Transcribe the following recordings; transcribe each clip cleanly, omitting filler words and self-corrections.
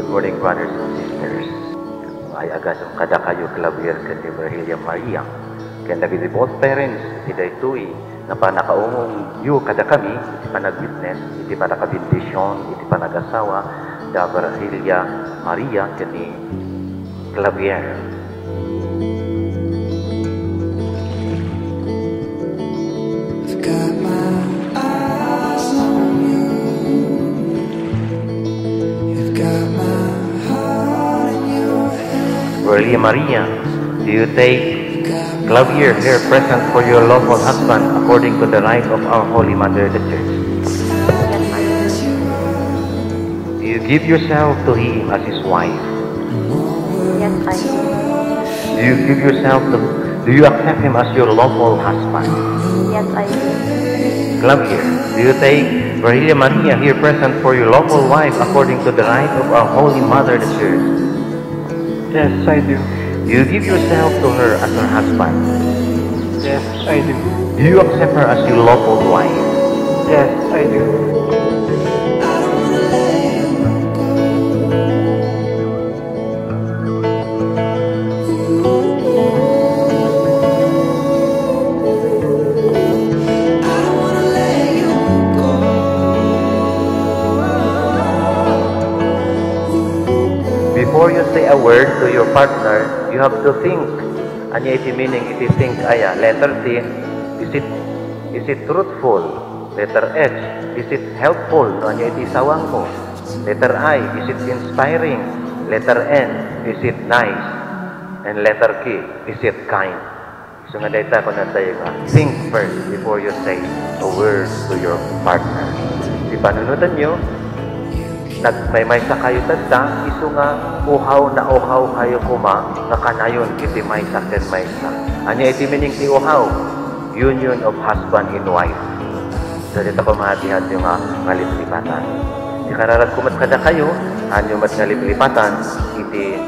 Good morning, brothers and sisters. Ay agasam kada kayo Clavier ken ni Virgilia Maria. Ken dagiti both parents iti daytoy na panakaungong yu kada kami iti panag-witness, iti panakabindisyon, iti panag-asawa da Virgilia Maria ken ni Clavier. Virgilia Maria, do you take Clavier here present for your lawful husband according to the right of our Holy Mother, the Church? Do you give yourself to him as his wife? Yes, I do. Do you give yourself to, do you accept him as your lawful husband? Yes, I do. Clavier, do you take Virgilia Maria here present for your lawful wife according to the right of our Holy Mother, the Church? Yes, I do. Do you give yourself to her as her husband? Yes, I do. Do you accept her as your lawful wife? Yes, I do. Before you say a word to your partner, you have to think. Anya iti meaning iti think aya. Letter C, is it truthful? Letter H, is it helpful? No, anya iti sawang mo. Letter I, is it inspiring? Letter N, is it nice? And letter K, is it kind? So nga dayta ko na tayo nga. Think first before you say a word to your partner. Di panunutan nyo, nagmaymay sa kayo tanda, iso nga uhaw na uhaw kayo kuma, nga kanayon iti maysa ken maysa. Anya iti meaning ti uhaw? Union of husband and wife. So dito ko mahati-hati yung nga liplipatan. Di kararat kumat kada kayo, anyo mat nga liplipatan, iti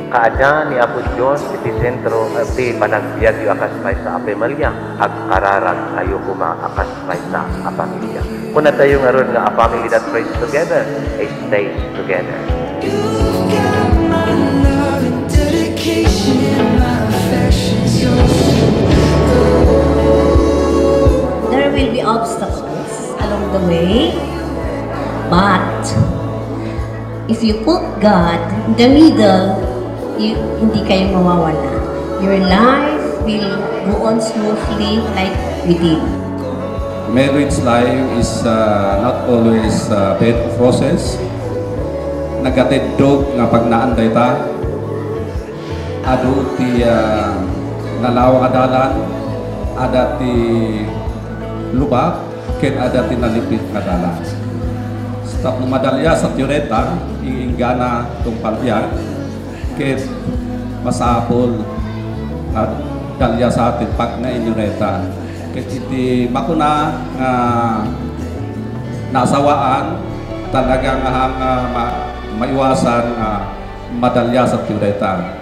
kaada ni Apo Diyos, iti sentro, iti panagbiag yung akas pay sa apemilya, ag kararat kayo kuma akas pay sa apamilya. Kuna tayo nga ron nga a family that prays together, stays together. You've got my love and dedication and my affection's yours. There will be obstacles along the way, but if you put God in the middle, hindi kayo mawawala. Your life will go on smoothly like we did. Marriage life is not always a bad process. Nagatidog nga pagnaanday ta. Ado ti nalawang adalan, ada ti lubak, ken ada ti nalipit adalan. Stop madalya sa tiureta, iinggana tong palbiag, ken masapol at dalya sa atin pag na inyureta. Iti makuna nasawaan talagang maiwasan madalya sa tiureta.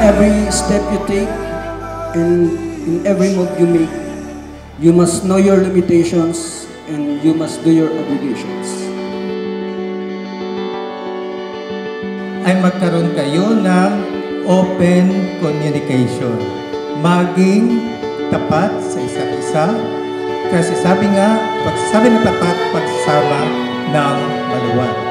Every step you take and in every move you make, you must know your limitations and you must do your obligations. Ay magkaroon kayo ng open communication. Maging tapat sa isa't isa Kasi sabi nga, pagsasabi ng tapat, pagsasama ng maluwag.